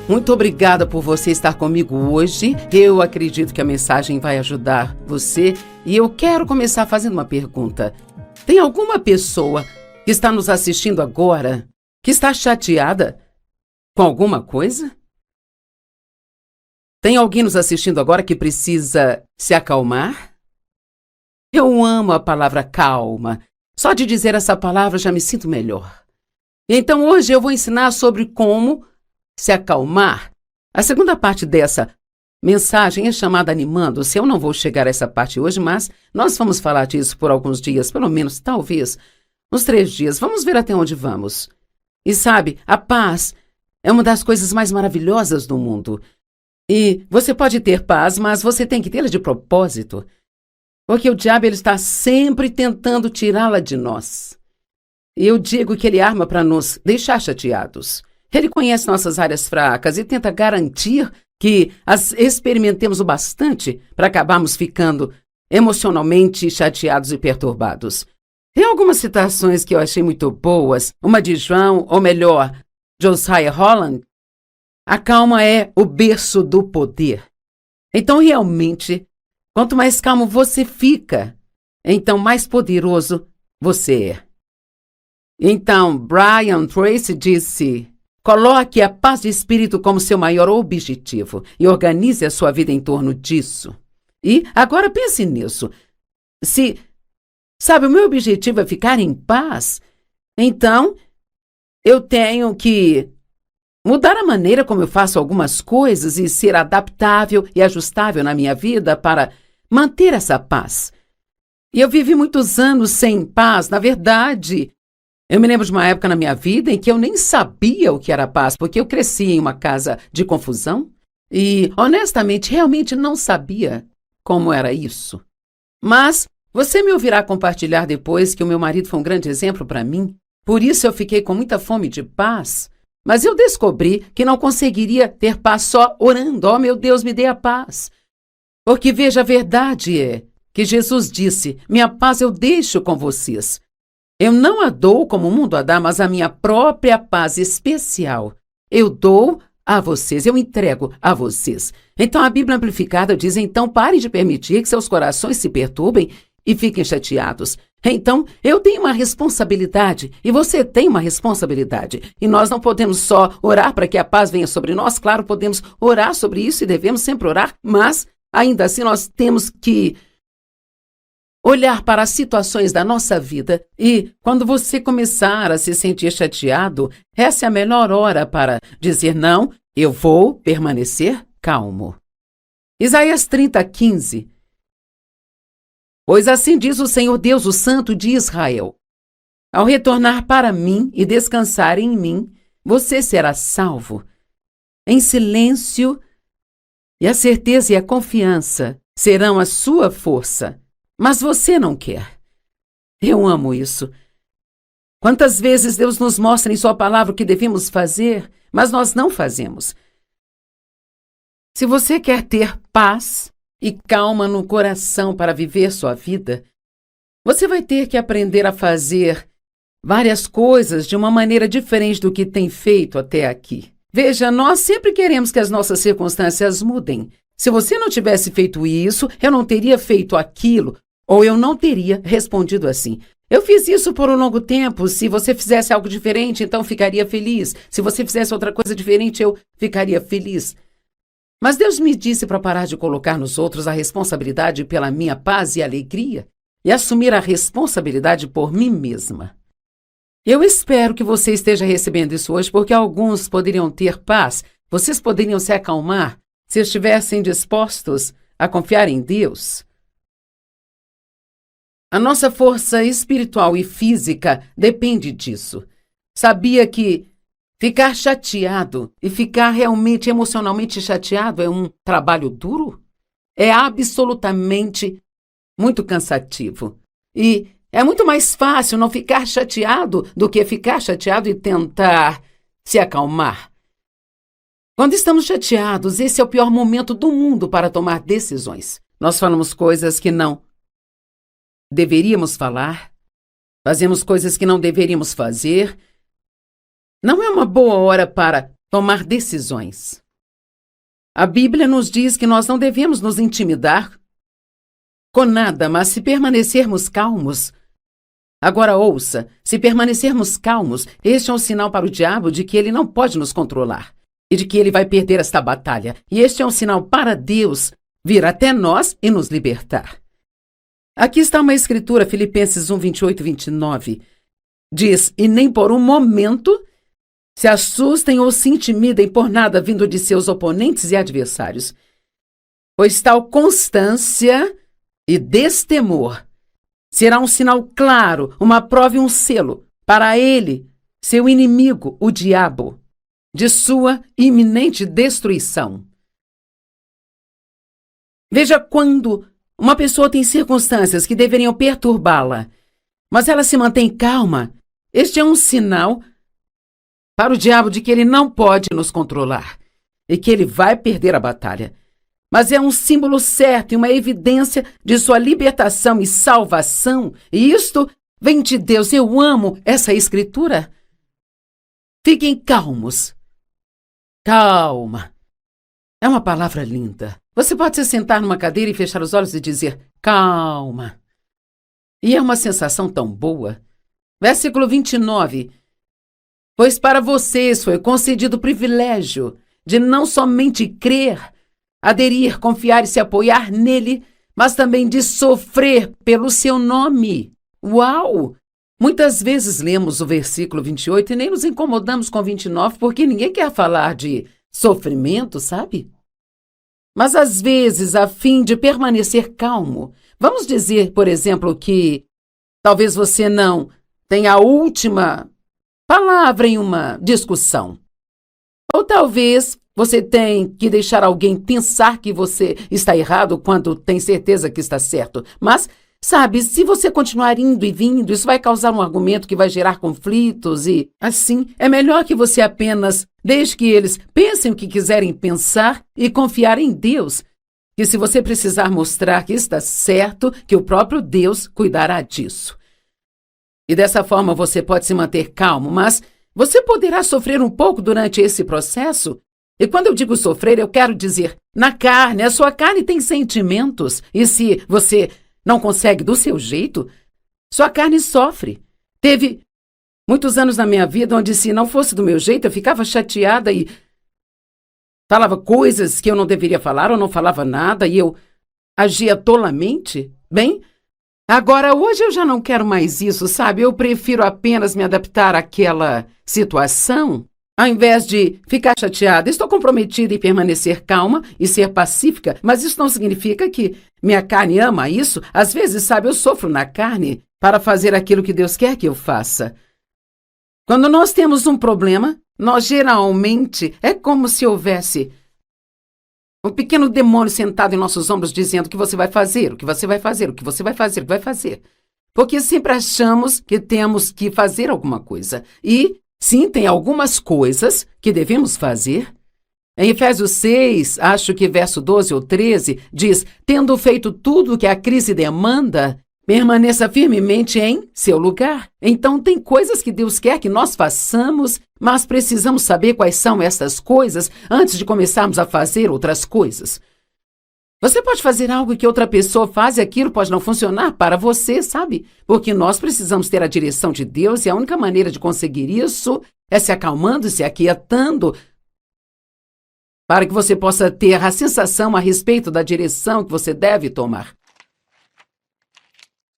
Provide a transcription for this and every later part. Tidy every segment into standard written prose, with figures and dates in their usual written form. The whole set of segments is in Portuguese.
Muito obrigada por você estar comigo hoje. Eu acredito que a mensagem vai ajudar você e eu quero começar fazendo uma pergunta. Tem alguma pessoa que está nos assistindo agora que está chateada com alguma coisa? Tem alguém nos assistindo agora que precisa se acalmar? Eu amo a palavra calma. Só de dizer essa palavra já me sinto melhor. Então hoje eu vou ensinar sobre como se acalmar. A segunda parte dessa mensagem é chamada Animando-se. Eu não vou chegar a essa parte hoje, mas nós vamos falar disso por alguns dias, pelo menos, talvez, uns 3 dias. Vamos ver até onde vamos. E sabe, a paz é uma das coisas mais maravilhosas do mundo. E você pode ter paz, mas você tem que tê-la de propósito. Porque o diabo ele está sempre tentando tirá-la de nós. E eu digo que ele arma para nos deixar chateados. Ele conhece nossas áreas fracas e tenta garantir que as experimentemos o bastante para acabarmos ficando emocionalmente chateados e perturbados. Tem algumas citações que eu achei muito boas. Uma de João, ou melhor, Josiah Holland. A calma é o berço do poder. Então, realmente, quanto mais calmo você fica, então mais poderoso você é. Então, Brian Tracy disse: coloque a paz de espírito como seu maior objetivo e organize a sua vida em torno disso. E agora pense nisso. Se, sabe, o meu objetivo é ficar em paz, então eu tenho que mudar a maneira como eu faço algumas coisas e ser adaptável e ajustável na minha vida para manter essa paz. E eu vivi muitos anos sem paz, na verdade. Eu me lembro de uma época na minha vida em que eu nem sabia o que era paz, porque eu cresci em uma casa de confusão e, honestamente, realmente não sabia como era isso. Mas você me ouvirá compartilhar depois que o meu marido foi um grande exemplo para mim. Por isso eu fiquei com muita fome de paz. Mas eu descobri que não conseguiria ter paz só orando. Oh, meu Deus, me dê a paz. Porque, veja, a verdade é que Jesus disse: minha paz eu deixo com vocês. Eu não a dou como o mundo a dá, mas a minha própria paz especial. Eu dou a vocês, eu entrego a vocês. Então a Bíblia Amplificada diz: então pare de permitir que seus corações se perturbem e fiquem chateados. Então eu tenho uma responsabilidade e você tem uma responsabilidade. E nós não podemos só orar para que a paz venha sobre nós. Claro, podemos orar sobre isso e devemos sempre orar, mas ainda assim nós temos que olhar para as situações da nossa vida e, quando você começar a se sentir chateado, essa é a melhor hora para dizer: não, eu vou permanecer calmo. Isaías 30:15. Pois assim diz o Senhor Deus, o Santo de Israel: ao retornar para mim e descansar em mim, você será salvo. Em silêncio, e a certeza e a confiança serão a sua força. Mas você não quer. Eu amo isso. Quantas vezes Deus nos mostra em sua palavra o que devemos fazer, mas nós não fazemos. Se você quer ter paz e calma no coração para viver sua vida, você vai ter que aprender a fazer várias coisas de uma maneira diferente do que tem feito até aqui. Veja, nós sempre queremos que as nossas circunstâncias mudem. Se você não tivesse feito isso, eu não teria feito aquilo, ou eu não teria respondido assim. Eu fiz isso por um longo tempo. Se você fizesse algo diferente, então ficaria feliz. Se você fizesse outra coisa diferente, eu ficaria feliz. Mas Deus me disse para parar de colocar nos outros a responsabilidade pela minha paz e alegria e assumir a responsabilidade por mim mesma. Eu espero que você esteja recebendo isso hoje, porque alguns poderiam ter paz, vocês poderiam se acalmar se estivessem dispostos a confiar em Deus. A nossa força espiritual e física depende disso. Sabia que ficar chateado e ficar realmente emocionalmente chateado é um trabalho duro? É absolutamente muito cansativo. E é muito mais fácil não ficar chateado do que ficar chateado e tentar se acalmar. Quando estamos chateados, esse é o pior momento do mundo para tomar decisões. Nós falamos coisas que não deveríamos falar, fazemos coisas que não deveríamos fazer. Não é uma boa hora para tomar decisões. A Bíblia nos diz que nós não devemos nos intimidar com nada, mas se permanecermos calmos. Agora ouça, se permanecermos calmos, este é um sinal para o diabo de que ele não pode nos controlar e de que ele vai perder esta batalha. E este é um sinal para Deus vir até nós e nos libertar. Aqui está uma escritura, Filipenses 1, 28 e 29. Diz, e nem por um momento se assustem ou se intimidem por nada vindo de seus oponentes e adversários, pois tal constância e destemor será um sinal claro, uma prova e um selo para ele, seu inimigo, o diabo, de sua iminente destruição. Veja quando uma pessoa tem circunstâncias que deveriam perturbá-la, mas ela se mantém calma. Este é um sinal para o diabo de que ele não pode nos controlar e que ele vai perder a batalha. Mas é um símbolo certo e uma evidência de sua libertação e salvação. E isto vem de Deus. Eu amo essa escritura. Fiquem calmos. Calma. É uma palavra linda. Você pode se sentar numa cadeira e fechar os olhos e dizer, calma. E é uma sensação tão boa. Versículo 29. Pois para vocês foi concedido o privilégio de não somente crer, aderir, confiar e se apoiar nele, mas também de sofrer pelo seu nome. Uau! Muitas vezes lemos o versículo 28 e nem nos incomodamos com 29 porque ninguém quer falar de sofrimento, sabe? Mas às vezes, a fim de permanecer calmo, vamos dizer, por exemplo, que talvez você não tenha a última palavra em uma discussão. Ou talvez você tenha que deixar alguém pensar que você está errado quando tem certeza que está certo. Mas, sabe, se você continuar indo e vindo, isso vai causar um argumento que vai gerar conflitos e, assim, é melhor que você apenas deixe que eles pensem o que quiserem pensar e confiar em Deus. Que se você precisar mostrar que está certo, que o próprio Deus cuidará disso. E dessa forma você pode se manter calmo, mas você poderá sofrer um pouco durante esse processo. E quando eu digo sofrer, eu quero dizer na carne. A sua carne tem sentimentos. E se você não consegue do seu jeito, sua carne sofre. Teve muitos anos na minha vida onde, se não fosse do meu jeito, eu ficava chateada e falava coisas que eu não deveria falar ou não falava nada e eu agia tolamente. Bem, agora, hoje eu já não quero mais isso, sabe? Eu prefiro apenas me adaptar àquela situação, ao invés de ficar chateada. Estou comprometida em permanecer calma e ser pacífica, mas isso não significa que minha carne ama isso. Às vezes, sabe, eu sofro na carne para fazer aquilo que Deus quer que eu faça. Quando nós temos um problema, nós geralmente é como se houvesse um pequeno demônio sentado em nossos ombros dizendo o que você vai fazer, o que você vai fazer, o que você vai fazer, o que vai fazer. Porque sempre achamos que temos que fazer alguma coisa. E, sim, tem algumas coisas que devemos fazer. Em Efésios 6, acho que verso 12 ou 13, diz, tendo feito tudo o que a crise demanda, permaneça firmemente em seu lugar. Então, tem coisas que Deus quer que nós façamos, mas precisamos saber quais são essas coisas antes de começarmos a fazer outras coisas. Você pode fazer algo que outra pessoa faz e aquilo pode não funcionar para você, sabe? Porque nós precisamos ter a direção de Deus e a única maneira de conseguir isso é se acalmando e se aquietando para que você possa ter a sensação a respeito da direção que você deve tomar.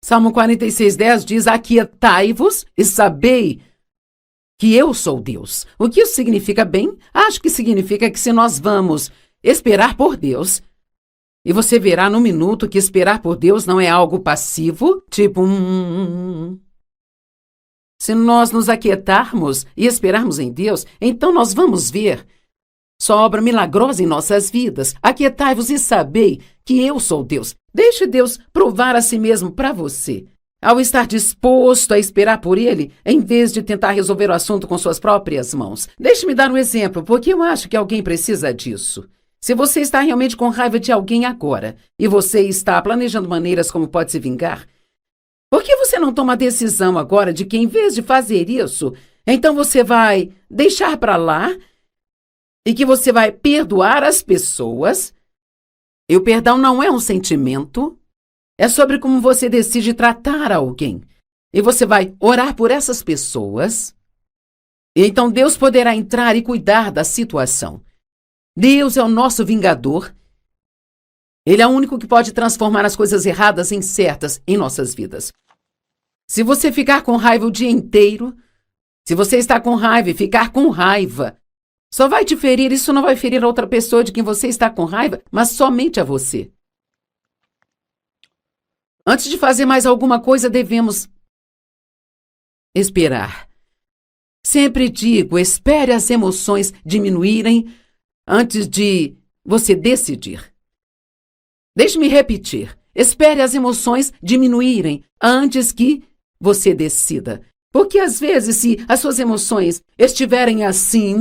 Salmo 46:10 diz, aquietai-vos e sabei que eu sou Deus. O que isso significa bem? Acho que significa que se nós vamos esperar por Deus, e você verá no minuto que esperar por Deus não é algo passivo, tipo Se nós nos aquietarmos e esperarmos em Deus, então nós vamos ver sua obra milagrosa em nossas vidas. Aquietai-vos e sabei que eu sou Deus. Deixe Deus provar a si mesmo para você. Ao estar disposto a esperar por Ele, em vez de tentar resolver o assunto com suas próprias mãos. Deixe-me dar um exemplo, porque eu acho que alguém precisa disso. Se você está realmente com raiva de alguém agora, e você está planejando maneiras como pode se vingar, por que você não toma a decisão agora de que, em vez de fazer isso, então você vai deixar para lá e que você vai perdoar as pessoas. E o perdão não é um sentimento, é sobre como você decide tratar alguém. E você vai orar por essas pessoas, e então Deus poderá entrar e cuidar da situação. Deus é o nosso vingador. Ele é o único que pode transformar as coisas erradas em certas em nossas vidas. Se você ficar com raiva o dia inteiro, se você está com raiva e ficar com raiva, só vai te ferir, isso não vai ferir a outra pessoa de quem você está com raiva, mas somente a você. Antes de fazer mais alguma coisa, devemos esperar. Sempre digo, espere as emoções diminuírem antes de você decidir. Deixe-me repetir. Espere as emoções diminuírem antes que você decida. Porque às vezes, se as suas emoções estiverem assim,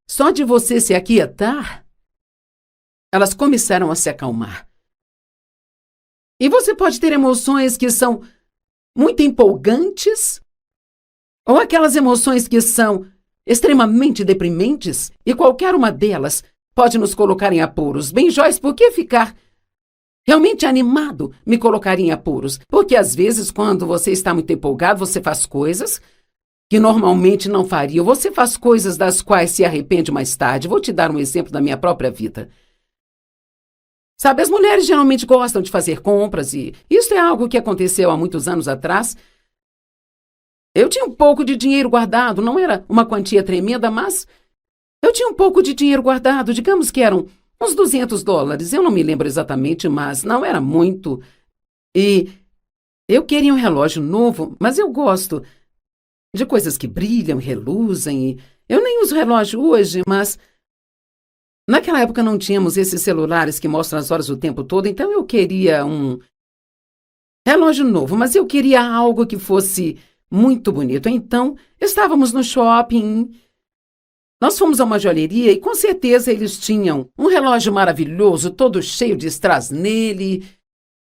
só de você se aquietar, elas começarão a se acalmar. E você pode ter emoções que são muito empolgantes, ou aquelas emoções que são extremamente deprimentes, e qualquer uma delas pode nos colocar em apuros. Bem, Joyce, por que ficar realmente animado me colocaria em apuros? Porque às vezes, quando você está muito empolgado, você faz coisas que normalmente não faria. Você faz coisas das quais se arrepende mais tarde. Vou te dar um exemplo da minha própria vida. Sabe, as mulheres geralmente gostam de fazer compras e isso é algo que aconteceu há muitos anos atrás. Eu tinha um pouco de dinheiro guardado, não era uma quantia tremenda, mas eu tinha um pouco de dinheiro guardado, digamos que eram uns $200. Eu não me lembro exatamente, mas não era muito. E eu queria um relógio novo, mas eu gosto de coisas que brilham, reluzem. E eu nem uso relógio hoje, mas naquela época não tínhamos esses celulares que mostram as horas o tempo todo, então eu queria um relógio novo, mas eu queria algo que fosse muito bonito. Então, estávamos no shopping. Nós fomos a uma joalheria e com certeza eles tinham um relógio maravilhoso, todo cheio de strass nele.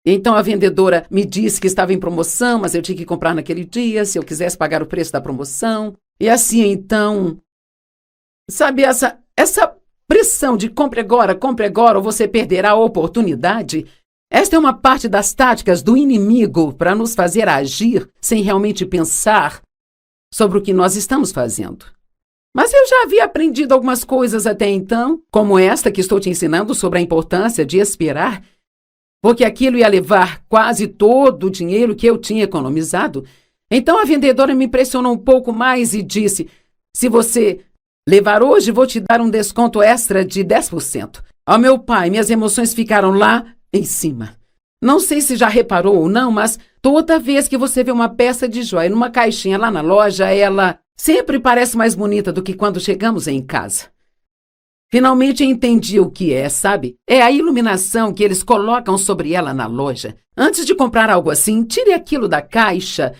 Então a vendedora me disse que estava em promoção, mas eu tinha que comprar naquele dia, se eu quisesse pagar o preço da promoção. E assim, então, sabe, essa pressão de compre agora, ou você perderá a oportunidade. Esta é uma parte das táticas do inimigo para nos fazer agir sem realmente pensar sobre o que nós estamos fazendo. Mas eu já havia aprendido algumas coisas até então, como esta que estou te ensinando sobre a importância de esperar, porque aquilo ia levar quase todo o dinheiro que eu tinha economizado. Então a vendedora me pressionou um pouco mais e disse: se você levar hoje, vou te dar um desconto extra de 10%. Ó, meu pai, minhas emoções ficaram lá em cima. Não sei se já reparou ou não, mas toda vez que você vê uma peça de joia numa caixinha lá na loja, ela sempre parece mais bonita do que quando chegamos em casa. Finalmente entendi o que é, sabe? É a iluminação que eles colocam sobre ela na loja. Antes de comprar algo assim, tire aquilo da caixa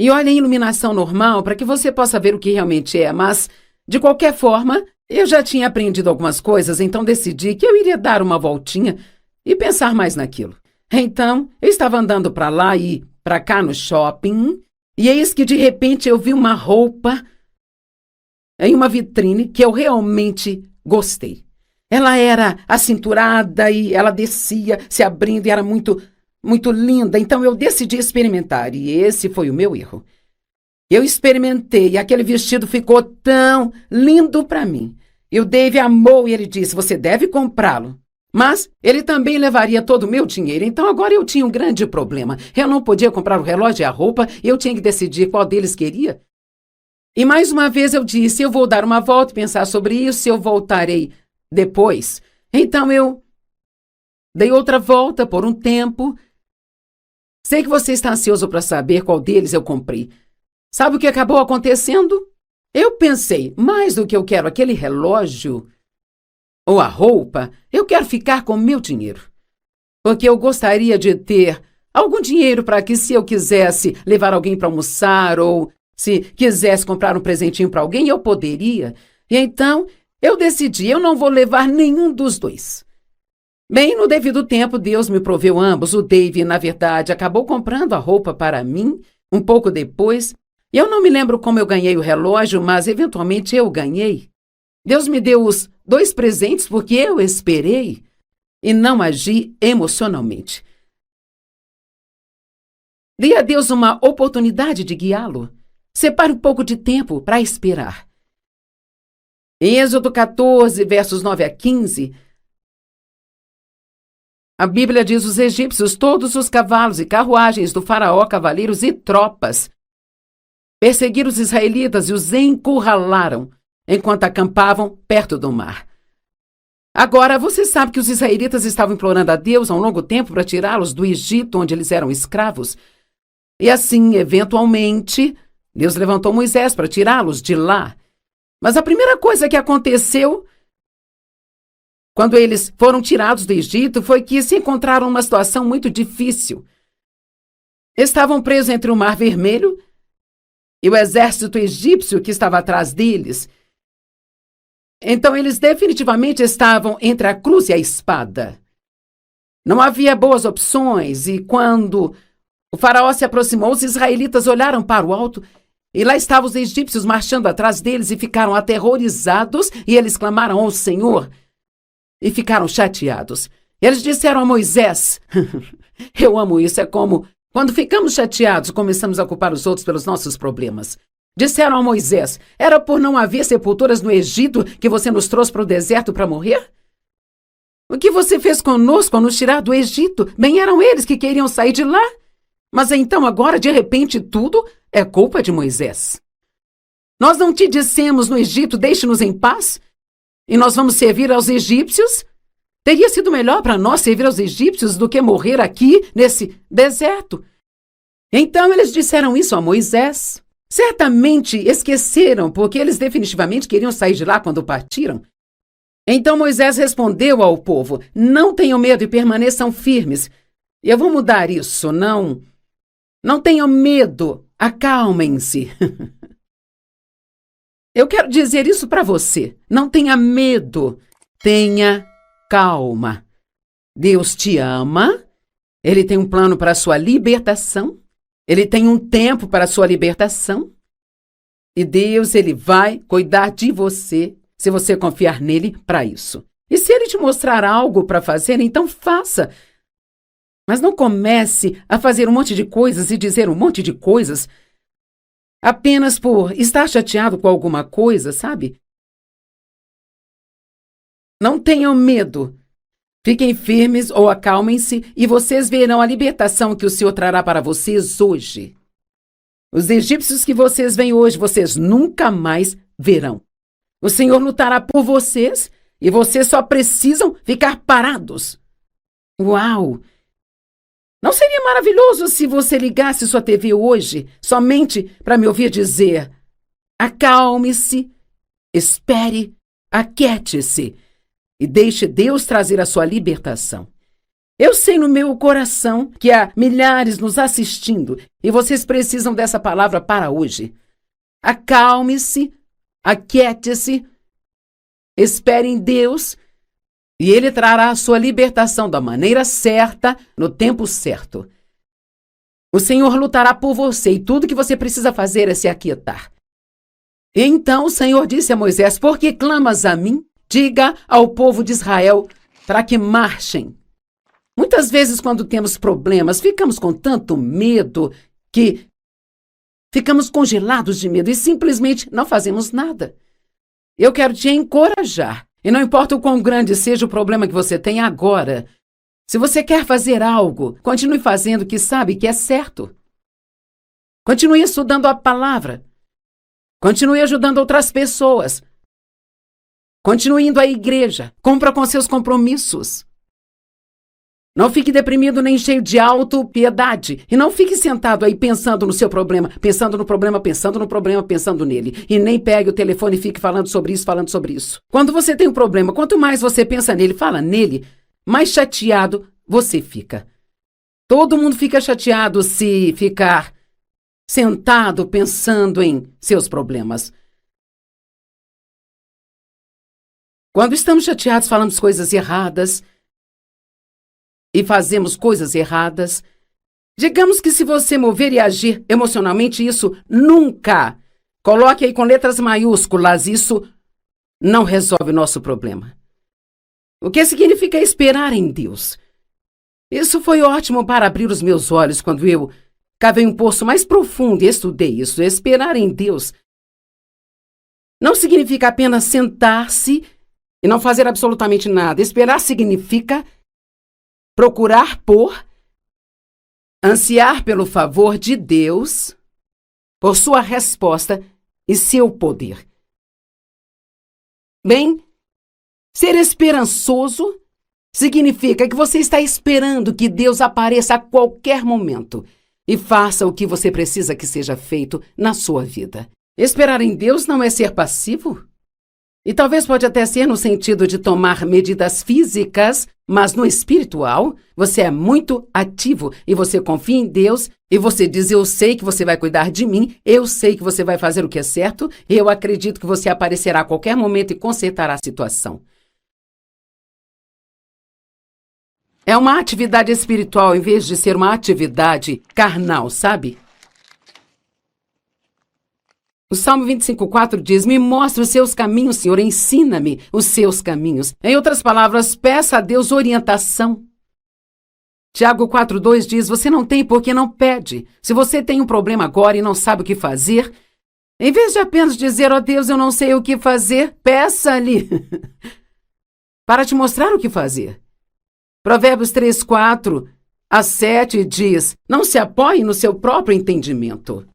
e olhe a iluminação normal para que você possa ver o que realmente é. Mas, de qualquer forma, eu já tinha aprendido algumas coisas, então decidi que eu iria dar uma voltinha e pensar mais naquilo. Então, eu estava andando para lá e para cá no shopping, e eis que de repente eu vi uma roupa em uma vitrine que eu realmente gostei. Ela era acinturada e ela descia, se abrindo, e era muito, muito linda. Então eu decidi experimentar, e esse foi o meu erro. Eu experimentei e aquele vestido ficou tão lindo para mim. E o Dave amou e ele disse: você deve comprá-lo. Mas ele também levaria todo o meu dinheiro, então agora eu tinha um grande problema. Eu não podia comprar o relógio e a roupa, eu tinha que decidir qual deles queria. E mais uma vez eu disse: eu vou dar uma volta e pensar sobre isso, eu voltarei depois. Então eu dei outra volta por um tempo. Sei que você está ansioso para saber qual deles eu comprei. Sabe o que acabou acontecendo? Eu pensei, mais do que eu quero aquele relógio ou a roupa, eu quero ficar com o meu dinheiro. Porque eu gostaria de ter algum dinheiro para que, se eu quisesse levar alguém para almoçar ou se quisesse comprar um presentinho para alguém, eu poderia. E então, eu decidi, eu não vou levar nenhum dos dois. Bem, no devido tempo, Deus me proveu ambos. O Dave, na verdade, acabou comprando a roupa para mim um pouco depois. Eu não me lembro como eu ganhei o relógio, mas eventualmente eu ganhei. Deus me deu os 2 presentes porque eu esperei e não agi emocionalmente. Dê a Deus uma oportunidade de guiá-lo. Separe um pouco de tempo para esperar. Em Êxodo 14, versos 9 a 15, a Bíblia diz: os egípcios, todos os cavalos e carruagens do faraó, cavaleiros e tropas, perseguiram os israelitas e os encurralaram, enquanto acampavam perto do mar. Agora, você sabe que os israelitas estavam implorando a Deus há um longo tempo para tirá-los do Egito, onde eles eram escravos. E assim, eventualmente, Deus levantou Moisés para tirá-los de lá. Mas a primeira coisa que aconteceu quando eles foram tirados do Egito foi que se encontraram numa situação muito difícil. Estavam presos entre o Mar Vermelho e o exército egípcio que estava atrás deles. Então, eles definitivamente estavam entre a cruz e a espada. Não havia boas opções, e quando o faraó se aproximou, os israelitas olharam para o alto, e lá estavam os egípcios marchando atrás deles e ficaram aterrorizados, e eles clamaram ao Senhor e ficaram chateados. Eles disseram a Moisés, eu amo isso, é como quando ficamos chateados, começamos a culpar os outros pelos nossos problemas. Disseram a Moisés, era por não haver sepulturas no Egito que você nos trouxe para o deserto para morrer? O que você fez conosco ao nos tirar do Egito? Bem, eram eles que queriam sair de lá. Mas então agora, de repente, tudo é culpa de Moisés. Nós não te dissemos no Egito, deixe-nos em paz? E nós vamos servir aos egípcios? Teria sido melhor para nós servir aos egípcios do que morrer aqui, nesse deserto. Então eles disseram isso a Moisés. Certamente esqueceram, porque eles definitivamente queriam sair de lá quando partiram. Então Moisés respondeu ao povo, não tenham medo e permaneçam firmes. E eu vou mudar isso, não tenham medo, acalmem-se. Eu quero dizer isso para você, não tenha medo, tenha calma. Deus te ama, Ele tem um plano para a sua libertação, Ele tem um tempo para a sua libertação, e Deus, Ele vai cuidar de você, se você confiar nele para isso. E se Ele te mostrar algo para fazer, então faça. Mas não comece a fazer um monte de coisas e dizer um monte de coisas apenas por estar chateado com alguma coisa, sabe? Não tenham medo. Fiquem firmes ou acalmem-se e vocês verão a libertação que o Senhor trará para vocês hoje. Os egípcios que vocês veem hoje, vocês nunca mais verão. O Senhor lutará por vocês e vocês só precisam ficar parados. Uau! Não seria maravilhoso se você ligasse sua TV hoje somente para me ouvir dizer: acalme-se, espere, aquiete-se e deixe Deus trazer a sua libertação. Eu sei no meu coração que há milhares nos assistindo e vocês precisam dessa palavra para hoje. Acalme-se, aquiete-se, espere em Deus e Ele trará a sua libertação da maneira certa, no tempo certo. O Senhor lutará por você e tudo que você precisa fazer é se aquietar. E então o Senhor disse a Moisés: por que clamas a mim? Diga ao povo de Israel para que marchem. Muitas vezes, quando temos problemas, ficamos com tanto medo que ficamos congelados de medo e simplesmente não fazemos nada. Eu quero te encorajar. E não importa o quão grande seja o problema que você tem agora, se você quer fazer algo, continue fazendo o que sabe que é certo. Continue estudando a palavra. Continue ajudando outras pessoas. Continue indo à igreja. Cumpra com seus compromissos. Não fique deprimido nem cheio de autopiedade. E não fique sentado aí pensando no seu problema, pensando no problema, pensando no problema, pensando nele. E nem pegue o telefone e fique falando sobre isso, falando sobre isso. Quando você tem um problema, quanto mais você pensa nele, fala nele, mais chateado você fica. Todo mundo fica chateado se ficar sentado pensando em seus problemas. Quando estamos chateados, falamos coisas erradas e fazemos coisas erradas. Digamos que se você mover e agir emocionalmente, isso nunca, coloque aí com letras maiúsculas, isso não resolve o nosso problema. O que significa esperar em Deus? Isso foi ótimo para abrir os meus olhos quando eu cavei um poço mais profundo e estudei isso. Esperar em Deus não significa apenas sentar-se e não fazer absolutamente nada. Esperar significa procurar por, ansiar pelo favor de Deus, por sua resposta e seu poder. Bem, ser esperançoso significa que você está esperando que Deus apareça a qualquer momento e faça o que você precisa que seja feito na sua vida. Esperar em Deus não é ser passivo? E talvez pode até ser no sentido de tomar medidas físicas, mas no espiritual, você é muito ativo e você confia em Deus e você diz: eu sei que você vai cuidar de mim, eu sei que você vai fazer o que é certo, eu acredito que você aparecerá a qualquer momento e consertará a situação. É uma atividade espiritual em vez de ser uma atividade carnal, sabe? O Salmo 25:4 diz: me mostra os seus caminhos, Senhor, ensina-me os seus caminhos. Em outras palavras, peça a Deus orientação. Tiago 4:2 diz: você não tem porque não pede. Se você tem um problema agora e não sabe o que fazer, em vez de apenas dizer: ó Deus, eu não sei o que fazer, peça-lhe para te mostrar o que fazer. Provérbios 3:4-7 diz: não se apoie no seu próprio entendimento.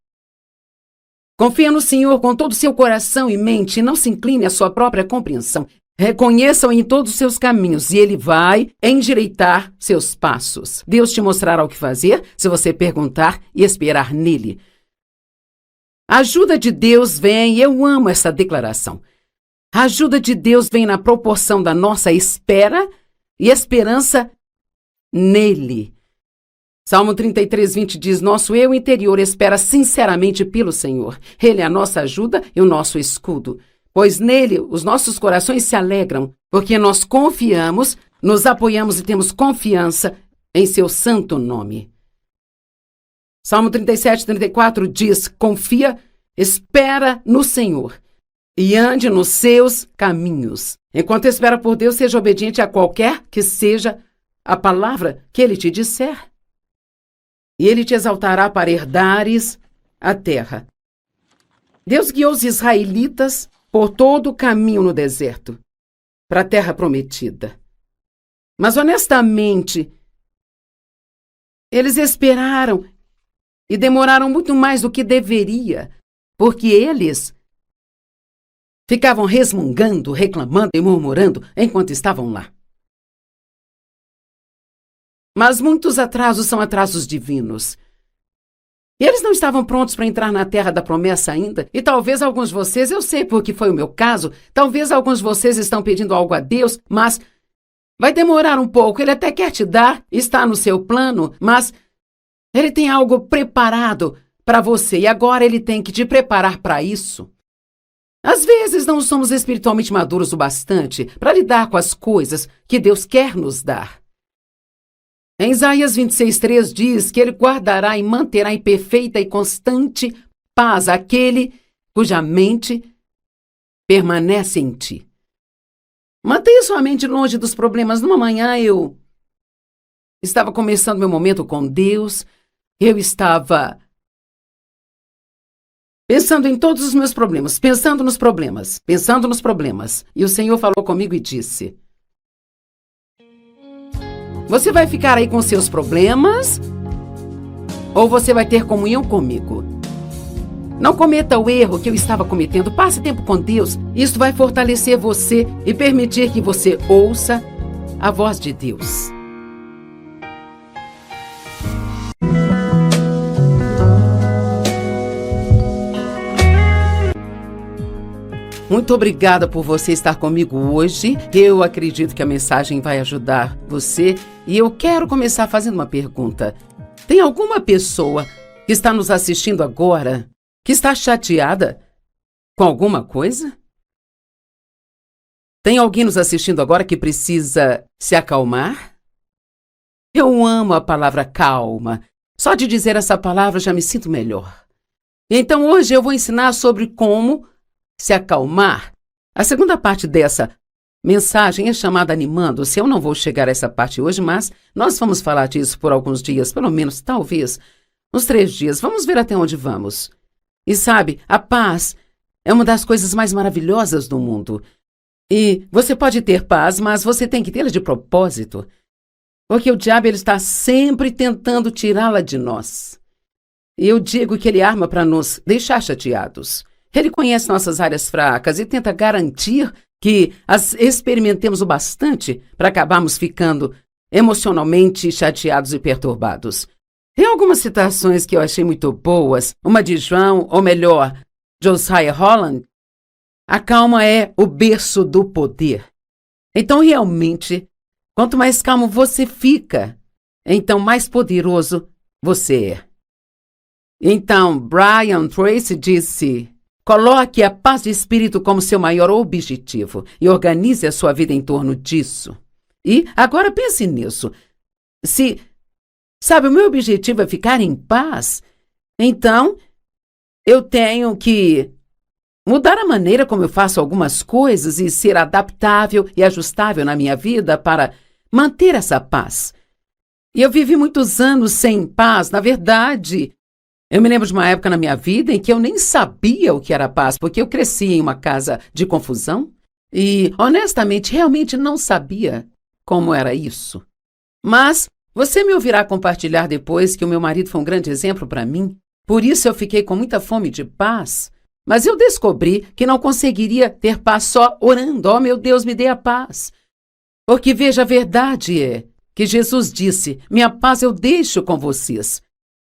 Confia no Senhor com todo o seu coração e mente e não se incline à sua própria compreensão. Reconheça-o em todos os seus caminhos e Ele vai endireitar seus passos. Deus te mostrará o que fazer se você perguntar e esperar nele. A ajuda de Deus vem, e eu amo essa declaração. A ajuda de Deus vem na proporção da nossa espera e esperança nele. Salmo 33:20 diz: nosso eu interior espera sinceramente pelo Senhor. Ele é a nossa ajuda e o nosso escudo. Pois nele os nossos corações se alegram, porque nós confiamos, nos apoiamos e temos confiança em seu santo nome. Salmo 37:34 diz: confia, espera no Senhor e ande nos seus caminhos. Enquanto espera por Deus, seja obediente a qualquer que seja a palavra que Ele te disser. E Ele te exaltará para herdares a terra. Deus guiou os israelitas por todo o caminho no deserto, para a terra prometida. Mas, honestamente, eles esperaram e demoraram muito mais do que deveria, porque eles ficavam resmungando, reclamando e murmurando enquanto estavam lá. Mas muitos atrasos são atrasos divinos. E eles não estavam prontos para entrar na terra da promessa ainda. E talvez alguns de vocês, eu sei porque foi o meu caso, talvez alguns de vocês estão pedindo algo a Deus, mas vai demorar um pouco. Ele até quer te dar, está no seu plano, mas Ele tem algo preparado para você e agora Ele tem que te preparar para isso. Às vezes não somos espiritualmente maduros o bastante para lidar com as coisas que Deus quer nos dar. Em Isaías 26:3 diz que Ele guardará e manterá em perfeita e constante paz aquele cuja mente permanece em ti. Mantenha sua mente longe dos problemas. Numa manhã eu estava começando meu momento com Deus, eu estava pensando em todos os meus problemas, pensando nos problemas. E o Senhor falou comigo e disse: você vai ficar aí com seus problemas ou você vai ter comunhão comigo? Não cometa o erro que eu estava cometendo. Passe tempo com Deus. Isso vai fortalecer você e permitir que você ouça a voz de Deus. Muito obrigada por você estar comigo hoje. Eu acredito que a mensagem vai ajudar você. E eu quero começar fazendo uma pergunta. Tem alguma pessoa que está nos assistindo agora que está chateada com alguma coisa? Tem alguém nos assistindo agora que precisa se acalmar? Eu amo a palavra calma. Só de dizer essa palavra já me sinto melhor. Então hoje eu vou ensinar sobre como se acalmar. A segunda parte dessa mensagem é chamada Animando-se. Eu não vou chegar a essa parte hoje, mas nós vamos falar disso por alguns dias, pelo menos, talvez, uns 3 dias. Vamos ver até onde vamos. E sabe, a paz é uma das coisas mais maravilhosas do mundo. E você pode ter paz, mas você tem que tê-la de propósito. Porque o diabo ele está sempre tentando tirá-la de nós. E eu digo que ele arma para nos deixar chateados. Ele conhece nossas áreas fracas e tenta garantir que as experimentemos o bastante para acabarmos ficando emocionalmente chateados e perturbados. Tem algumas citações que eu achei muito boas. Uma de João, ou melhor, Josiah Holland. A calma é o berço do poder. Então, realmente, quanto mais calmo você fica, então mais poderoso você é. Então, Brian Tracy disse: coloque a paz de espírito como seu maior objetivo e organize a sua vida em torno disso. E agora pense nisso. Sabe, o meu objetivo é ficar em paz, então eu tenho que mudar a maneira como eu faço algumas coisas e ser adaptável e ajustável na minha vida para manter essa paz. E eu vivi muitos anos sem paz, na verdade. Eu me lembro de uma época na minha vida em que eu nem sabia o que era paz, porque eu cresci em uma casa de confusão e, honestamente, realmente não sabia como era isso. Mas você me ouvirá compartilhar depois que o meu marido foi um grande exemplo para mim. Por isso eu fiquei com muita fome de paz. Mas eu descobri que não conseguiria ter paz só orando. Oh, meu Deus, me dê a paz. Porque, veja, a verdade é que Jesus disse: minha paz eu deixo com vocês.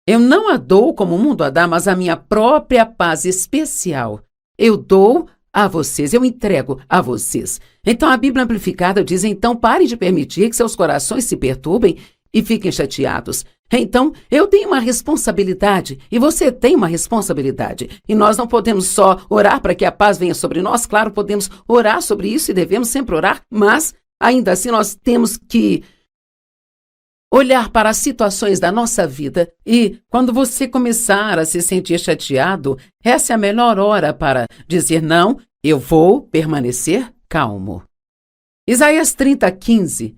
Eu não a dou como o mundo a dá, mas a minha própria paz especial eu dou a vocês, eu entrego a vocês. Então a Bíblia Amplificada diz: então pare de permitir que seus corações se perturbem e fiquem chateados. Então eu tenho uma responsabilidade e você tem uma responsabilidade. E nós não podemos só orar para que a paz venha sobre nós. Claro, podemos orar sobre isso e devemos sempre orar, mas ainda assim nós temos que olhar para as situações da nossa vida e, quando você começar a se sentir chateado, essa é a melhor hora para dizer: não, eu vou permanecer calmo. Isaías 30:15.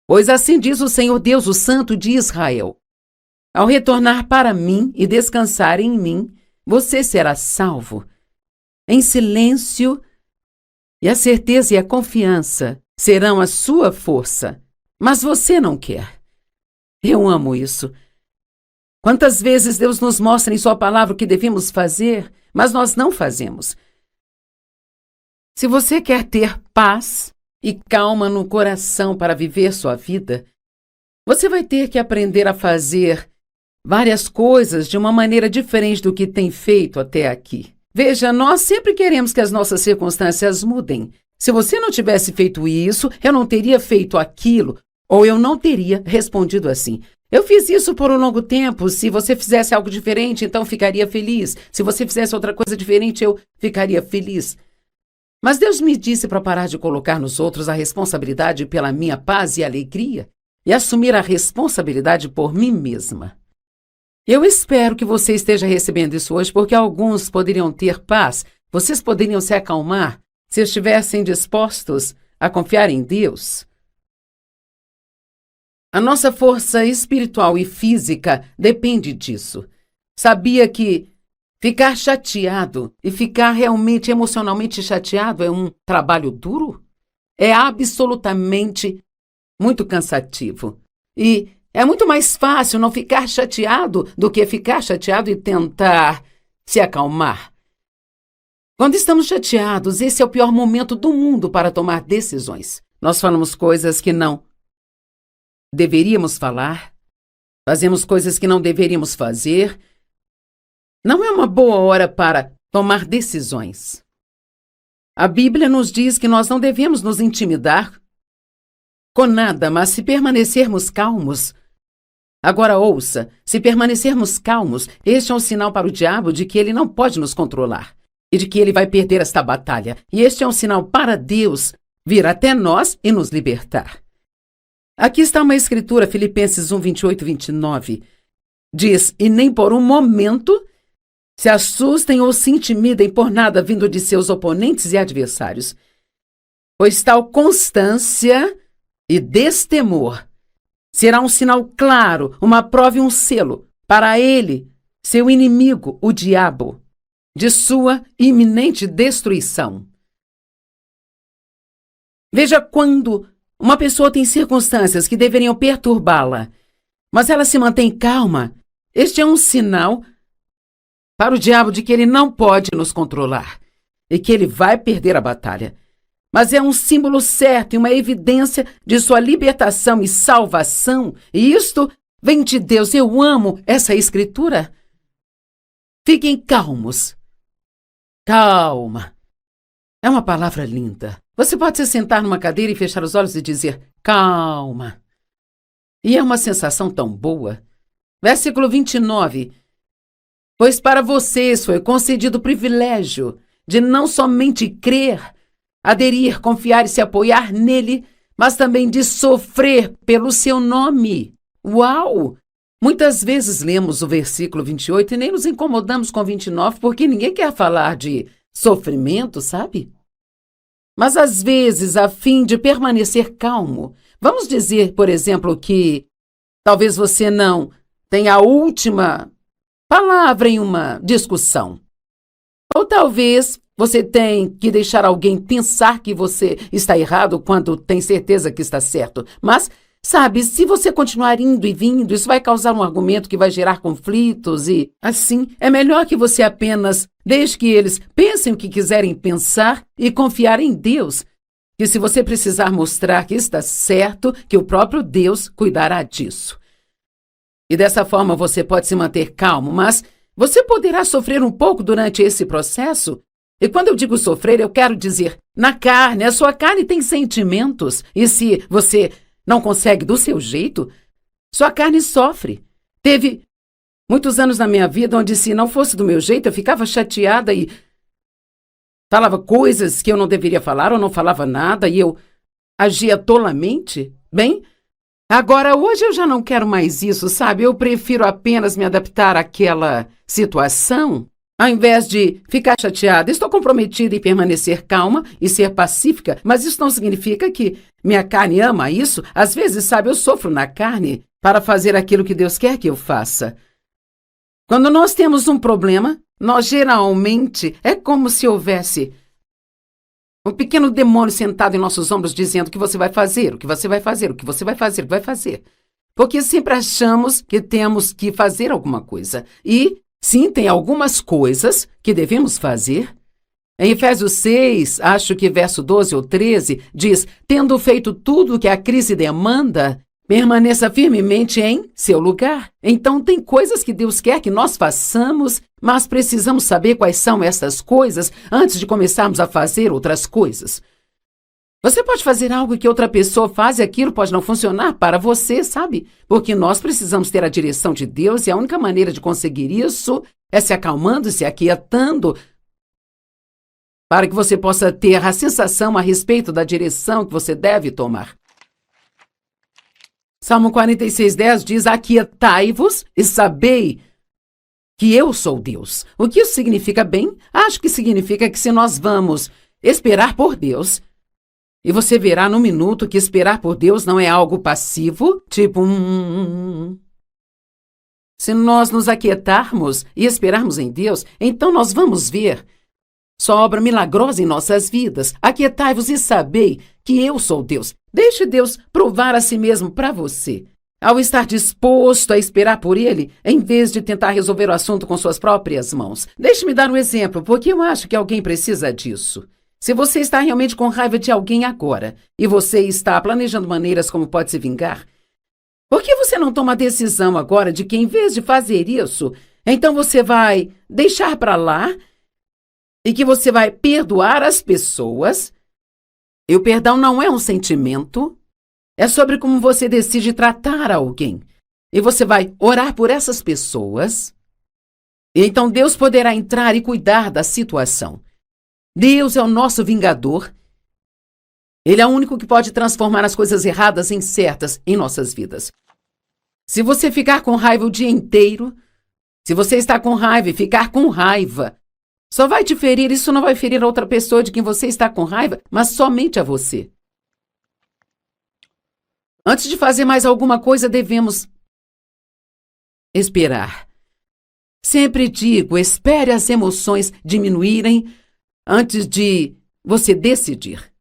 Pois assim diz o Senhor Deus, o Santo de Israel: ao retornar para mim e descansar em mim, você será salvo. Em silêncio, e a certeza e a confiança serão a sua força. Mas você não quer. Eu amo isso. Quantas vezes Deus nos mostra em sua palavra o que devemos fazer, mas nós não fazemos. Se você quer ter paz e calma no coração para viver sua vida, você vai ter que aprender a fazer várias coisas de uma maneira diferente do que tem feito até aqui. Veja, nós sempre queremos que as nossas circunstâncias mudem. Se você não tivesse feito isso, eu não teria feito aquilo, ou eu não teria respondido assim. Eu fiz isso por um longo tempo. Se você fizesse algo diferente, então ficaria feliz. Se você fizesse outra coisa diferente, eu ficaria feliz. Mas Deus me disse para parar de colocar nos outros a responsabilidade pela minha paz e alegria e assumir a responsabilidade por mim mesma. Eu espero que você esteja recebendo isso hoje, porque alguns poderiam ter paz, vocês poderiam se acalmar se estivessem dispostos a confiar em Deus. A nossa força espiritual e física depende disso. Sabia que ficar chateado e ficar realmente emocionalmente chateado é um trabalho duro? É absolutamente muito cansativo. E é muito mais fácil não ficar chateado do que ficar chateado e tentar se acalmar. Quando estamos chateados, esse é o pior momento do mundo para tomar decisões. Nós falamos coisas que não deveríamos falar, fazemos coisas que não deveríamos fazer. Não é uma boa hora para tomar decisões. A Bíblia nos diz que nós não devemos nos intimidar com nada, mas se permanecermos calmos. Agora ouça, se permanecermos calmos, este é um sinal para o diabo de que ele não pode nos controlar e de que ele vai perder esta batalha. E este é um sinal para Deus vir até nós e nos libertar. Aqui está uma escritura, Filipenses 1, 28 e 29. Diz: e nem por um momento se assustem ou se intimidem por nada vindo de seus oponentes e adversários, pois tal constância e destemor será um sinal claro, uma prova e um selo para ele, seu inimigo, o diabo, de sua iminente destruição. Veja quando uma pessoa tem circunstâncias que deveriam perturbá-la, mas ela se mantém calma. Este é um sinal para o diabo de que ele não pode nos controlar e que ele vai perder a batalha. Mas é um símbolo certo e uma evidência de sua libertação e salvação. E isto vem de Deus. Eu amo essa escritura. Fiquem calmos. Calma. É uma palavra linda. Você pode se sentar numa cadeira e fechar os olhos e dizer, calma. E é uma sensação tão boa. Versículo 29. Pois para vocês foi concedido o privilégio de não somente crer, aderir, confiar e se apoiar nele, mas também de sofrer pelo seu nome. Uau! Muitas vezes lemos o versículo 28 e nem nos incomodamos com 29 porque ninguém quer falar de sofrimento, sabe? Mas às vezes, a fim de permanecer calmo, vamos dizer, por exemplo, que talvez você não tenha a última palavra em uma discussão. Ou talvez você tenha que deixar alguém pensar que você está errado quando tem certeza que está certo. Mas, sabe, se você continuar indo e vindo, isso vai causar um argumento que vai gerar conflitos e, assim, é melhor que você apenas deixe que eles pensem o que quiserem pensar e confiar em Deus. Que se você precisar mostrar que está certo, que o próprio Deus cuidará disso. E dessa forma você pode se manter calmo, mas você poderá sofrer um pouco durante esse processo. E quando eu digo sofrer, eu quero dizer na carne. A sua carne tem sentimentos. E se você não consegue do seu jeito, sua carne sofre. Teve muitos anos na minha vida onde, se não fosse do meu jeito, eu ficava chateada e falava coisas que eu não deveria falar ou não falava nada e eu agia tolamente. Bem, agora, hoje eu já não quero mais isso, sabe? Eu prefiro apenas me adaptar àquela situação, ao invés de ficar chateada. Estou comprometida em permanecer calma e ser pacífica, mas isso não significa que minha carne ama isso. Às vezes, sabe, eu sofro na carne para fazer aquilo que Deus quer que eu faça. Quando nós temos um problema, nós geralmente é como se houvesse um pequeno demônio sentado em nossos ombros dizendo o que você vai fazer, o que você vai fazer, o que você vai fazer, o que vai fazer. Porque sempre achamos que temos que fazer alguma coisa. E, sim, tem algumas coisas que devemos fazer. Em Efésios 6, acho que verso 12 ou 13, diz, tendo feito tudo o que a crise demanda, permaneça firmemente em seu lugar. Então, tem coisas que Deus quer que nós façamos, mas precisamos saber quais são essas coisas antes de começarmos a fazer outras coisas. Você pode fazer algo que outra pessoa faz e aquilo pode não funcionar para você, sabe? Porque nós precisamos ter a direção de Deus e a única maneira de conseguir isso é se acalmando e se aquietando para que você possa ter a sensação a respeito da direção que você deve tomar. Salmo 46:10 diz, aquietai-vos e sabei que eu sou Deus. O que isso significa bem? Acho que significa que se nós vamos esperar por Deus, e você verá no minuto que esperar por Deus não é algo passivo, tipo Se nós nos aquietarmos e esperarmos em Deus, então nós vamos ver sua obra milagrosa em nossas vidas. Aquietai-vos e sabei que eu sou Deus. Deixe Deus provar a si mesmo para você. Ao estar disposto a esperar por Ele, em vez de tentar resolver o assunto com suas próprias mãos. Deixe-me dar um exemplo, porque eu acho que alguém precisa disso. Se você está realmente com raiva de alguém agora, e você está planejando maneiras como pode se vingar, por que você não toma a decisão agora de que, em vez de fazer isso, então você vai deixar para lá e que você vai perdoar as pessoas? E o perdão não é um sentimento, é sobre como você decide tratar alguém. E você vai orar por essas pessoas, e então Deus poderá entrar e cuidar da situação. Deus é o nosso vingador. Ele é o único que pode transformar as coisas erradas em certas em nossas vidas. Se você ficar com raiva o dia inteiro, Se você está com raiva e ficar com raiva, só vai te ferir, isso não vai ferir a outra pessoa de quem você está com raiva, mas somente a você. Antes de fazer mais alguma coisa, devemos esperar. Sempre digo, espere as emoções diminuírem antes de você decidir.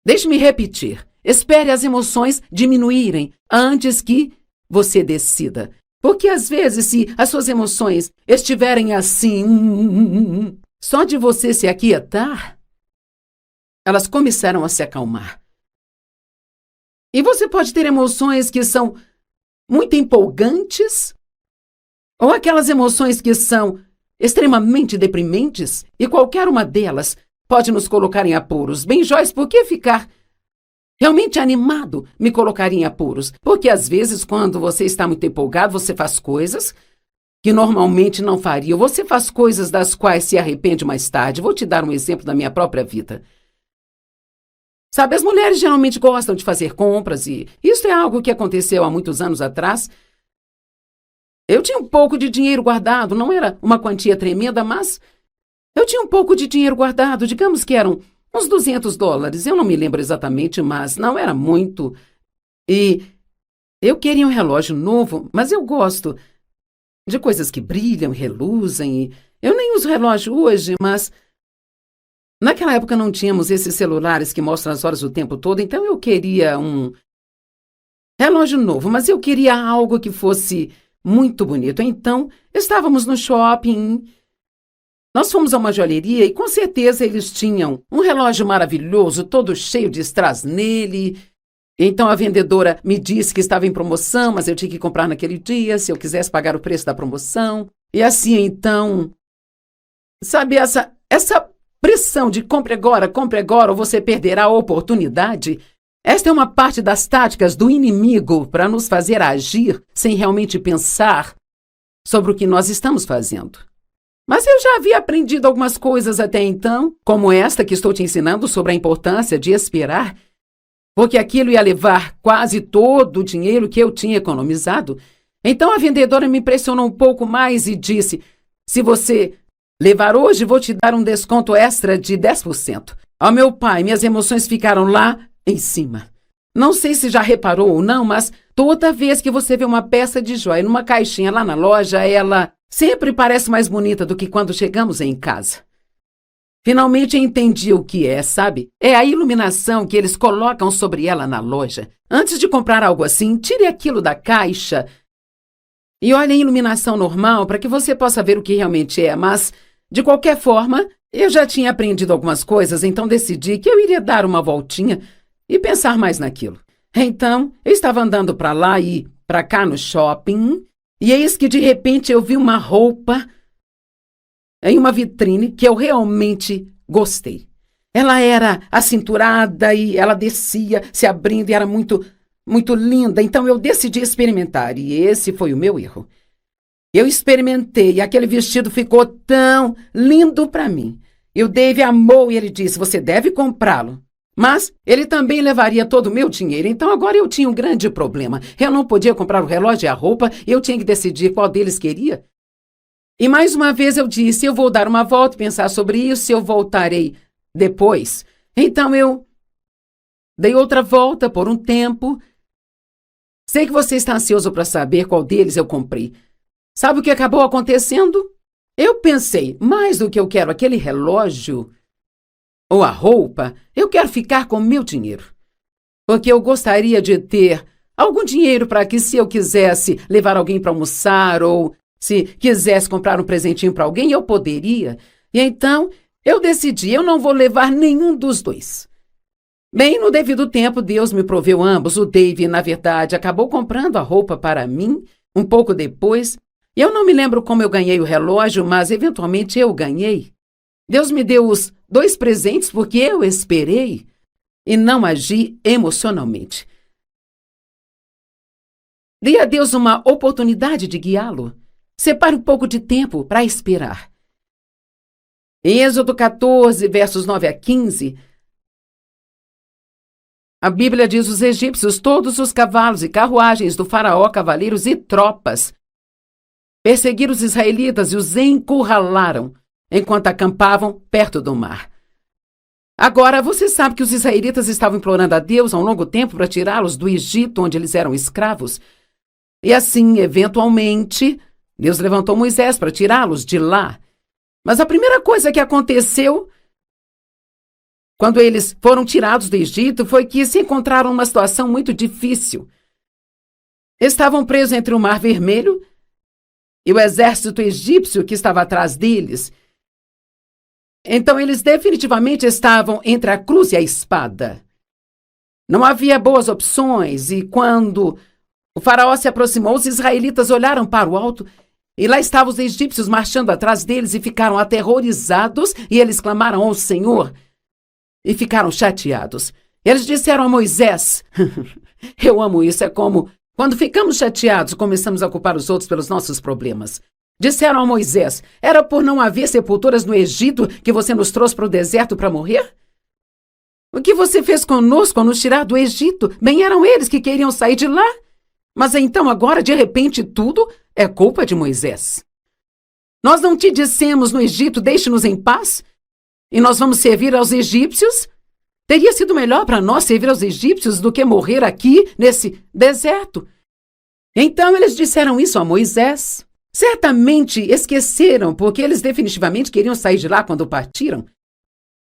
Deixe-me repetir. Espere as emoções diminuírem antes que você decida. Porque às vezes, se as suas emoções estiverem assim, só de você se aquietar, elas começarão a se acalmar. E você pode ter emoções que são muito empolgantes, ou aquelas emoções que são extremamente deprimentes, e qualquer uma delas pode nos colocar em apuros. Bem, Joyce, por que ficar realmente animado me colocaria em apuros? Porque às vezes, quando você está muito empolgado, você faz coisas que normalmente não faria. Você faz coisas das quais se arrepende mais tarde. Vou te dar um exemplo da minha própria vida. Sabe, as mulheres geralmente gostam de fazer compras e isso é algo que aconteceu há muitos anos atrás. Eu tinha um pouco de dinheiro guardado, não era uma quantia tremenda, mas eu tinha um pouco de dinheiro guardado, digamos que eram uns $200, eu não me lembro exatamente, mas não era muito. E eu queria um relógio novo, mas eu gosto de coisas que brilham, reluzem. E eu nem uso relógio hoje, mas naquela época não tínhamos esses celulares que mostram as horas o tempo todo, então eu queria um relógio novo, mas eu queria algo que fosse muito bonito. Então, estávamos no shopping. Nós fomos a uma joalheria e com certeza eles tinham um relógio maravilhoso, todo cheio de strass nele. Então a vendedora me disse que estava em promoção, mas eu tinha que comprar naquele dia, se eu quisesse pagar o preço da promoção. E assim, então, sabe, essa pressão de compre agora, ou você perderá a oportunidade. Esta é uma parte das táticas do inimigo para nos fazer agir sem realmente pensar sobre o que nós estamos fazendo. Mas eu já havia aprendido algumas coisas até então, como esta que estou te ensinando sobre a importância de esperar, porque aquilo ia levar quase todo o dinheiro que eu tinha economizado. Então a vendedora me pressionou um pouco mais e disse: se você levar hoje, vou te dar um desconto extra de 10%. Ó, meu pai, minhas emoções ficaram lá em cima. Não sei se já reparou ou não, mas toda vez que você vê uma peça de joia numa caixinha lá na loja, ela sempre parece mais bonita do que quando chegamos em casa. Finalmente entendi o que é, sabe? É a iluminação que eles colocam sobre ela na loja. Antes de comprar algo assim, tire aquilo da caixa e olhe a iluminação normal para que você possa ver o que realmente é. Mas, de qualquer forma, eu já tinha aprendido algumas coisas, então decidi que eu iria dar uma voltinha e pensar mais naquilo. Então, eu estava andando para lá e para cá no shopping, e eis que de repente eu vi uma roupa em uma vitrine que eu realmente gostei. Ela era acinturada e ela descia, se abrindo, e era muito, muito linda. Então eu decidi experimentar, e esse foi o meu erro. Eu experimentei e aquele vestido ficou tão lindo para mim. E o Dave amou e ele disse: você deve comprá-lo. Mas ele também levaria todo o meu dinheiro, então agora eu tinha um grande problema. Eu não podia comprar o relógio e a roupa, eu tinha que decidir qual deles queria. E mais uma vez eu disse: eu vou dar uma volta, pensar sobre isso, eu voltarei depois. Então eu dei outra volta por um tempo. Sei que você está ansioso para saber qual deles eu comprei. Sabe o que acabou acontecendo? Eu pensei, mais do que eu quero aquele relógio ou a roupa, eu quero ficar com o meu dinheiro. Porque eu gostaria de ter algum dinheiro para que, se eu quisesse levar alguém para almoçar ou se quisesse comprar um presentinho para alguém, eu poderia. E então, eu decidi, eu não vou levar nenhum dos dois. Bem, no devido tempo, Deus me proveu ambos. O Dave, na verdade, acabou comprando a roupa para mim um pouco depois. Eu não me lembro como eu ganhei o relógio, mas eventualmente eu ganhei. Deus me deu os 2 presentes porque eu esperei e não agi emocionalmente. Dê a Deus uma oportunidade de guiá-lo. Separe um pouco de tempo para esperar. Em Êxodo 14, versos 9 a 15, a Bíblia diz: os egípcios, todos os cavalos e carruagens do faraó, cavaleiros e tropas, perseguiram os israelitas e os encurralaram enquanto acampavam perto do mar. Agora, você sabe que os israelitas estavam implorando a Deus há um longo tempo para tirá-los do Egito, onde eles eram escravos. E assim, eventualmente, Deus levantou Moisés para tirá-los de lá. Mas a primeira coisa que aconteceu quando eles foram tirados do Egito foi que se encontraram numa situação muito difícil. Estavam presos entre o Mar Vermelho e o exército egípcio que estava atrás deles. Então, eles definitivamente estavam entre a cruz e a espada. Não havia boas opções, e quando o faraó se aproximou, os israelitas olharam para o alto, e lá estavam os egípcios marchando atrás deles e ficaram aterrorizados, e eles clamaram ao Senhor e ficaram chateados. Eles disseram a Moisés, eu amo isso, é como quando ficamos chateados, começamos a culpar os outros pelos nossos problemas. Disseram a Moisés, era por não haver sepulturas no Egito que você nos trouxe para o deserto para morrer? O que você fez conosco ao nos tirar do Egito? Bem, eram eles que queriam sair de lá. Mas então agora, de repente, tudo é culpa de Moisés. Nós não te dissemos no Egito, deixe-nos em paz? E nós vamos servir aos egípcios? Teria sido melhor para nós servir aos egípcios do que morrer aqui, nesse deserto. Então eles disseram isso a Moisés. Certamente esqueceram, porque eles definitivamente queriam sair de lá quando partiram.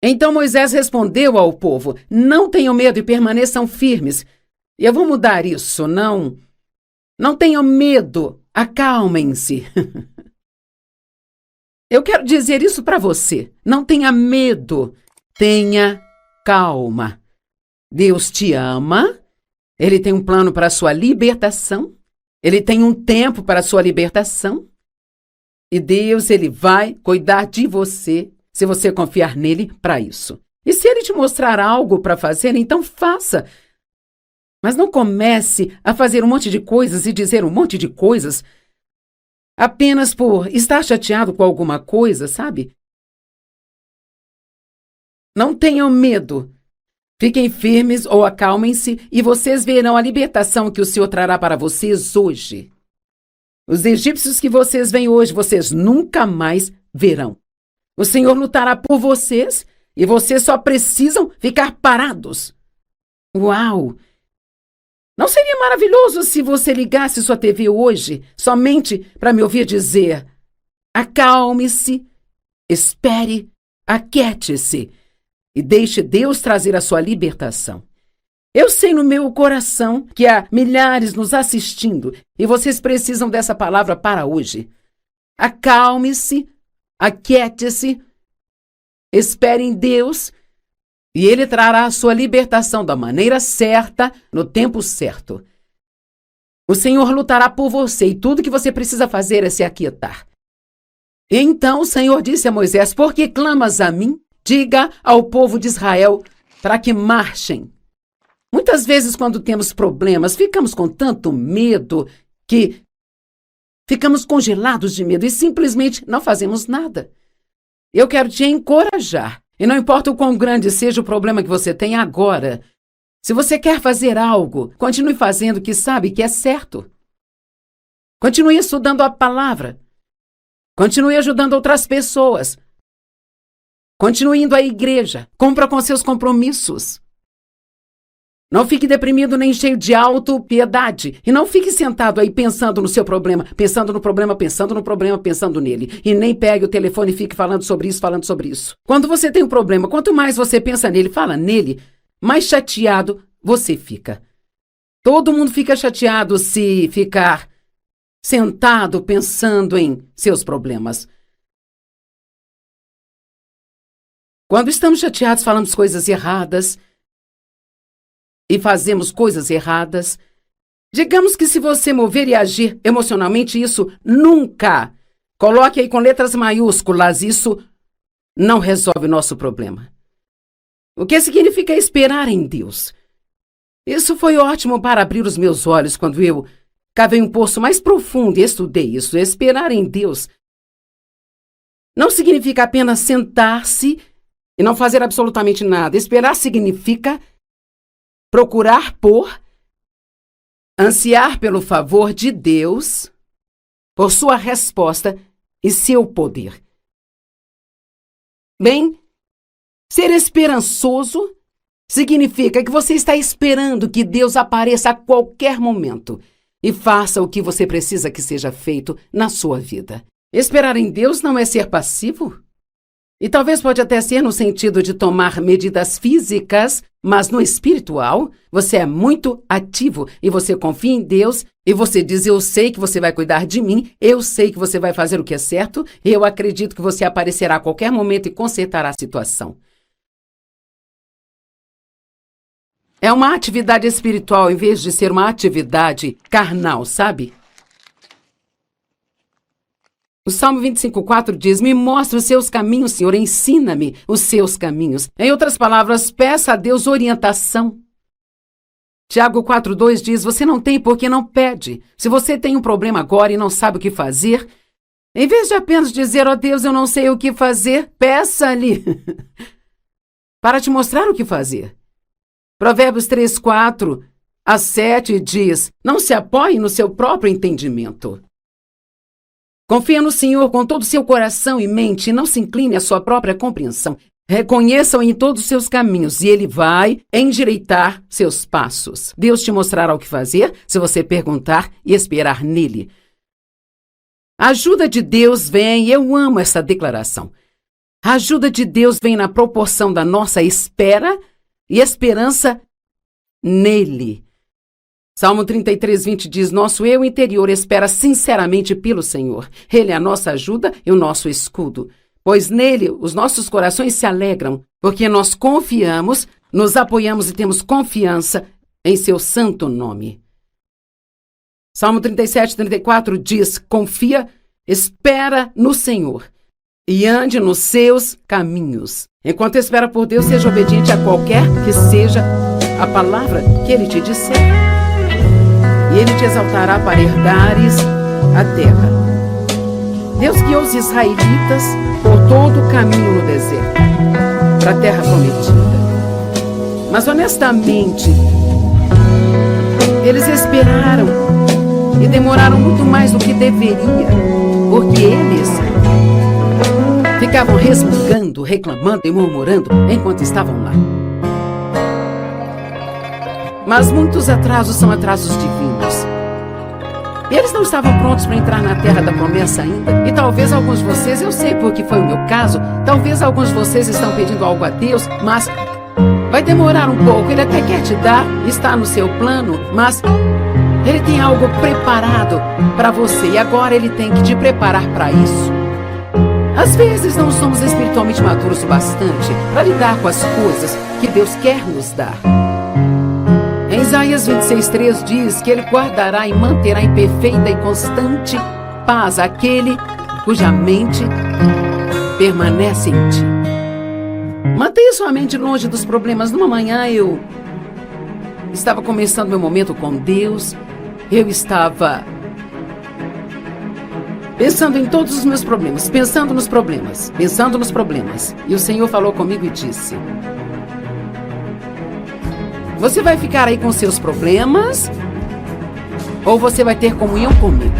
Então Moisés respondeu ao povo, não tenham medo e permaneçam firmes. E eu vou mudar isso, não tenham medo, acalmem-se. Eu quero dizer isso para você, não tenha medo, tenha calma. Deus te ama, Ele tem um plano para a sua libertação. Ele tem um tempo para a sua libertação. E Deus, Ele vai cuidar de você, se você confiar nele para isso. E se Ele te mostrar algo para fazer, então faça. Mas não comece a fazer um monte de coisas e dizer um monte de coisas apenas por estar chateado com alguma coisa, sabe? Não tenham medo. Fiquem firmes ou acalmem-se e vocês verão a libertação que o Senhor trará para vocês hoje. Os egípcios que vocês veem hoje, vocês nunca mais verão. O Senhor lutará por vocês e vocês só precisam ficar parados. Uau! Não seria maravilhoso se você ligasse sua TV hoje somente para me ouvir dizer: acalme-se, espere, aquiete-se. E deixe Deus trazer a sua libertação. Eu sei no meu coração que há milhares nos assistindo e vocês precisam dessa palavra para hoje. Acalme-se, aquiete-se, espere em Deus e Ele trará a sua libertação da maneira certa, no tempo certo. O Senhor lutará por você e tudo que você precisa fazer é se aquietar. Então o Senhor disse a Moisés, por que clamas a mim? Diga ao povo de Israel para que marchem. Muitas vezes, quando temos problemas, ficamos com tanto medo que ficamos congelados de medo e simplesmente não fazemos nada. Eu quero te encorajar. E não importa o quão grande seja o problema que você tem agora, se você quer fazer algo, continue fazendo o que sabe que é certo. Continue estudando a palavra. Continue ajudando outras pessoas. Continue indo à igreja. Cumpra com seus compromissos. Não fique deprimido nem cheio de autopiedade. E não fique sentado aí pensando no seu problema, pensando no problema, pensando no problema, pensando nele. E nem pegue o telefone e fique falando sobre isso, falando sobre isso. Quando você tem um problema, quanto mais você pensa nele, fala nele, mais chateado você fica. Todo mundo fica chateado se ficar sentado pensando em seus problemas. Quando estamos chateados, falamos coisas erradas e fazemos coisas erradas. Digamos que se você mover e agir emocionalmente, isso nunca, coloque aí com letras maiúsculas, isso não resolve o nosso problema. O que significa esperar em Deus? Isso foi ótimo para abrir os meus olhos quando eu cavei um poço mais profundo e estudei isso. Esperar em Deus não significa apenas sentar-se e não fazer absolutamente nada. Esperar significa procurar por, ansiar pelo favor de Deus, por sua resposta e seu poder. Bem, ser esperançoso significa que você está esperando que Deus apareça a qualquer momento e faça o que você precisa que seja feito na sua vida. Esperar em Deus não é ser passivo? E talvez pode até ser no sentido de tomar medidas físicas, mas no espiritual, você é muito ativo e você confia em Deus e você diz: eu sei que você vai cuidar de mim, eu sei que você vai fazer o que é certo, e eu acredito que você aparecerá a qualquer momento e consertará a situação. É uma atividade espiritual em vez de ser uma atividade carnal, sabe? O Salmo 25:4 diz: me mostra os seus caminhos, Senhor, ensina-me os seus caminhos. Em outras palavras, peça a Deus orientação. Tiago 4:2 diz: você não tem porque não pede. Se você tem um problema agora e não sabe o que fazer, em vez de apenas dizer: ó Deus, eu não sei o que fazer, peça-lhe para te mostrar o que fazer. Provérbios 3:4-7 diz: não se apoie no seu próprio entendimento. Confia no Senhor com todo o seu coração e mente e não se incline à sua própria compreensão. Reconheça-o em todos os seus caminhos e ele vai endireitar seus passos. Deus te mostrará o que fazer se você perguntar e esperar nele. A ajuda de Deus vem, e eu amo essa declaração. A ajuda de Deus vem na proporção da nossa espera e esperança nele. Salmo 33:20 diz: nosso eu interior espera sinceramente pelo Senhor. Ele é a nossa ajuda e o nosso escudo. Pois nele os nossos corações se alegram, porque nós confiamos, nos apoiamos e temos confiança em seu santo nome. Salmo 37:34 diz: confia, espera no Senhor e ande nos seus caminhos. Enquanto espera por Deus, seja obediente a qualquer que seja a palavra que ele te disser. E ele te exaltará para herdares a terra. Deus guiou os israelitas por todo o caminho no deserto, para a terra prometida. Mas honestamente, eles esperaram e demoraram muito mais do que deveria, porque eles ficavam resmungando, reclamando e murmurando enquanto estavam lá. Mas muitos atrasos são atrasos divinos. Eles não estavam prontos para entrar na terra da promessa ainda. E talvez alguns de vocês, eu sei porque foi o meu caso, talvez alguns de vocês estão pedindo algo a Deus, mas vai demorar um pouco. Ele até quer te dar, está no seu plano, mas ele tem algo preparado para você e agora ele tem que te preparar para isso. Às vezes não somos espiritualmente maduros o bastante para lidar com as coisas que Deus quer nos dar. Em Isaías 26:3 diz que ele guardará e manterá em perfeita e constante paz aquele cuja mente permanece em ti. Mantenha sua mente longe dos problemas. Numa manhã eu estava começando meu momento com Deus. Eu estava pensando em todos os meus problemas, pensando nos problemas. E o Senhor falou comigo e disse: você vai ficar aí com seus problemas ou você vai ter comunhão comigo?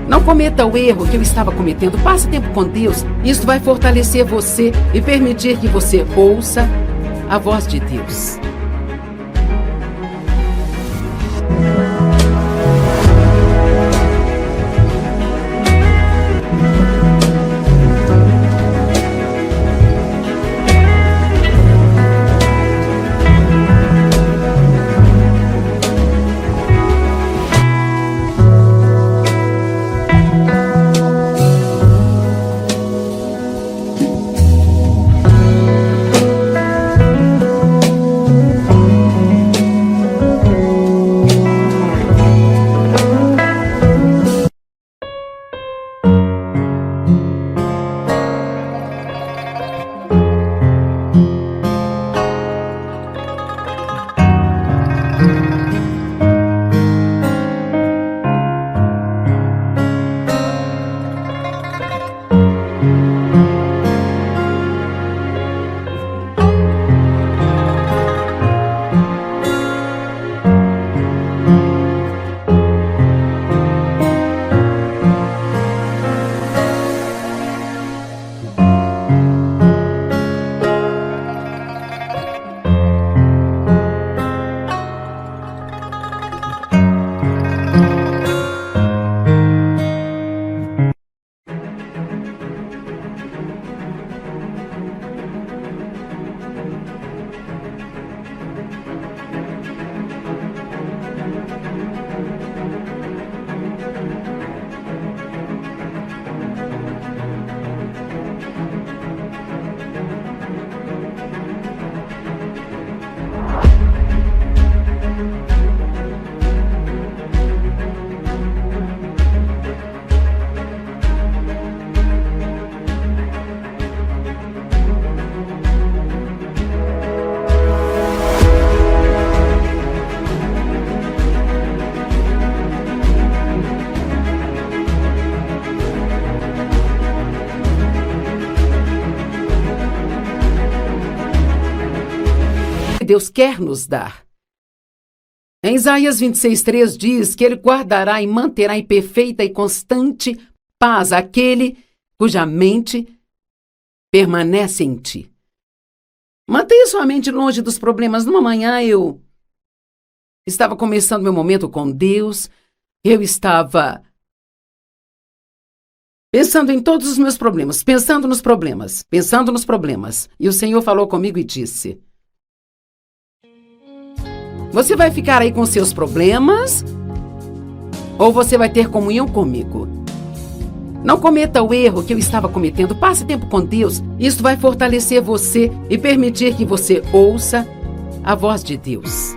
Não cometa o erro que eu estava cometendo. Passe tempo com Deus. Isso vai fortalecer você e permitir que você ouça a voz de Deus. Deus quer nos dar. Em Isaías 26:3 diz que Ele guardará e manterá em perfeita e constante paz aquele cuja mente permanece em ti. Mantenha sua mente longe dos problemas. Numa manhã eu estava começando meu momento com Deus, eu estava pensando em todos os meus problemas, pensando nos problemas. E o Senhor falou comigo e disse: você vai ficar aí com seus problemas ou você vai ter comunhão comigo? Não cometa o erro que eu estava cometendo. Passe tempo com Deus. Isso vai fortalecer você e permitir que você ouça a voz de Deus.